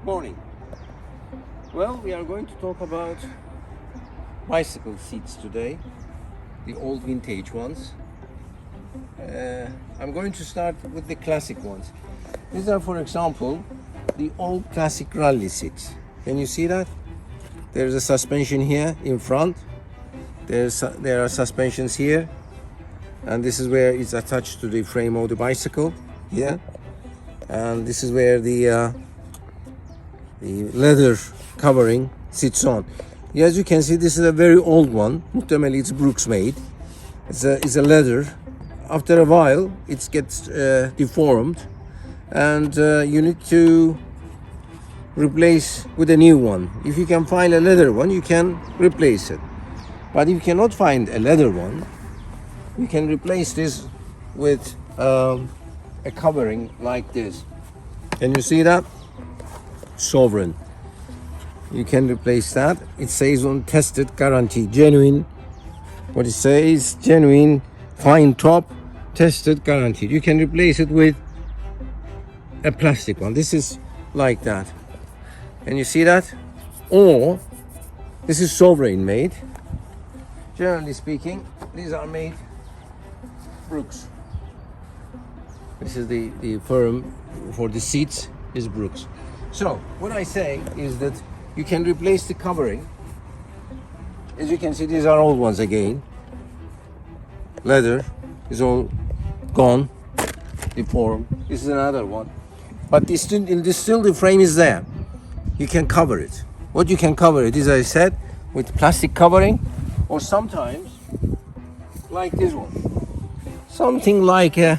Morning. Well, we are going to talk about bicycle seats today, the old vintage ones. I'm going to start with the classic ones. These are, for example, the old classic rally seats. Can you see that? There's a suspension here in front. There are suspensions here, and this is where it's attached to the frame of the bicycle here. And this is where the leather covering sits on. As you can see, this is a very old one. Muhtemelen it's Brooks made. It's a leather. After a while, it gets deformed, and you need to replace with a new one. If you can find a leather one, you can replace it. But if you cannot find a leather one, you can replace this with a covering like this. Can you see that? Sovereign. You can replace that. It says on tested, guaranteed, genuine. What it says, genuine, fine top, tested, guaranteed. You can replace it with a plastic one. This is like that. Can you see that? Or this is sovereign made. Generally speaking, these are made Brooks. This is the firm for the seats is Brooks. So what I say is that you can replace the covering. As you can see, these are old ones again. Leather is all gone, deformed. This is another one, but still the frame is there. You can cover it. What you can cover it is, as I said, with plastic covering, or sometimes like this one, something like a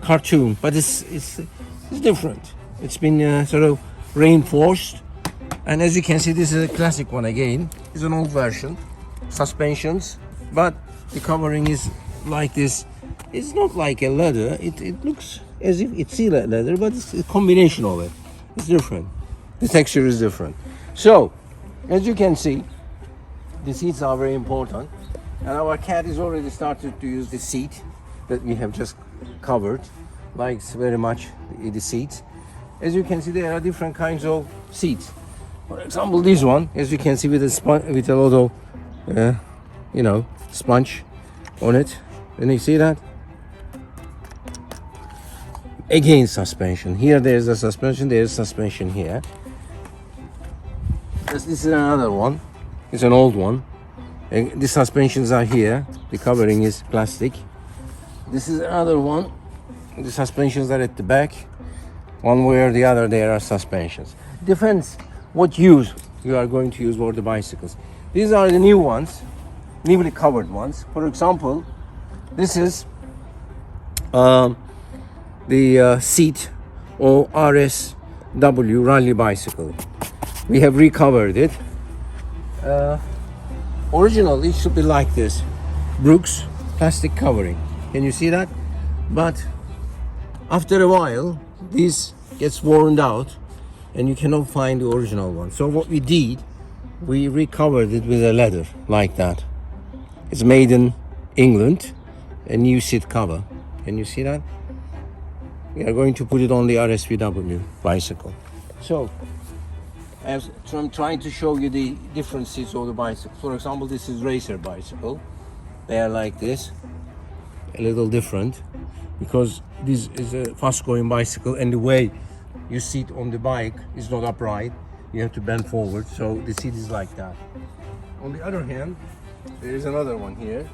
cartoon, but it's different. It's been sort of reinforced, and as you can see, this is a classic one again. It's an old version, suspensions, but the covering is like this. It's not like a leather. It looks as if it's seal leather, but it's a combination of it. It's different. The texture is different. So, as you can see, the seats are very important, and our cat is already started to use the seat that we have just covered. Likes very much the seats. As you can see, there are different kinds of seats. For example, this one, as you can see, with a lot of sponge on it. Can you see that? Again, suspension. Here there's a suspension, there's suspension here. This is another one. It's an old one. And the suspensions are here. The covering is plastic. This is another one. The suspensions are at the back. One way or the other, there are suspensions. Depends what use you are going to use for the bicycles. These are the new ones, newly covered ones. For example, this is the seat or RSW rally bicycle. We have recovered it. Originally, it should be like this. Brooks plastic covering. Can you see that? But after a while, this gets worn out and you cannot find the original one. So what we did, we recovered it with a leather like that. It's made in England, a new seat cover. Can you see that? We are going to put it on the RSVW bicycle. So, as I'm trying to show you the different seats of the bicycle. For example, this is racer bicycle. They are like this, a little different, because this is a fast-going bicycle, and the way you sit on the bike is not upright. You have to bend forward, so the seat is like that. On the other hand, there is another one here.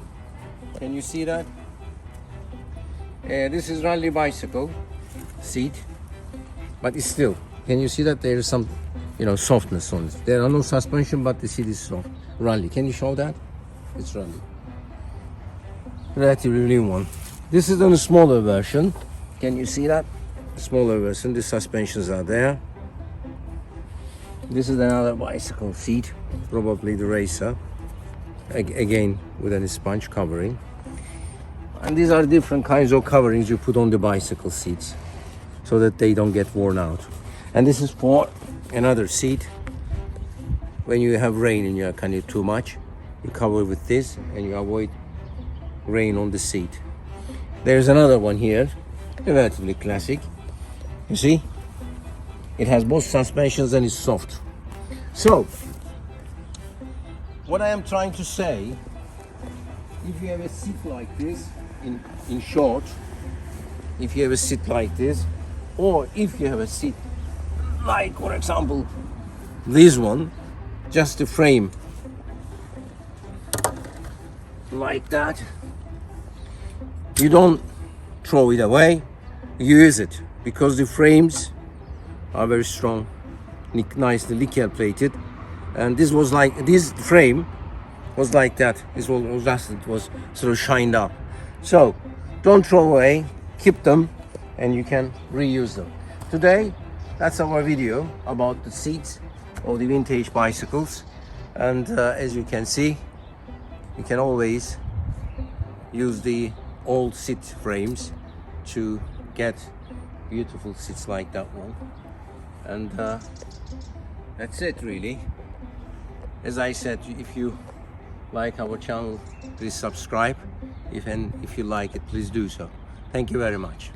Can you see that? This is rally bicycle seat, but it's still. Can you see that there is some, softness on it? There are no suspension, but the seat is soft. Rally. Can you show that? It's rally. Relatively new one. This is a smaller version. Can you see that? Smaller version. The suspensions are there. This is another bicycle seat, probably the racer. Again, with a sponge covering. And these are different kinds of coverings you put on the bicycle seats so that they don't get worn out. And this is for another seat. When you have rain and you are too much, you cover with this and you avoid rain on the seat. There's another one here, relatively classic. You see? It has both suspensions and it's soft. So, what I am trying to say, if you have a seat like this, in short, if you have a seat like this, or if you have a seat like, for example, this one, just the frame like that, you don't throw it away, you use it, because the frames are very strong, nicely nickel plated, and this frame was like that. This was just, it was sort of shined up. So don't throw away, keep them, and you can reuse them. Today, that's our video about the seats of the vintage bicycles, and as you can see, you can always use the old seat frames to get beautiful seats like that one. And that's it really. As I said, if you like our channel, please subscribe. If you like it, please do so. Thank you very much.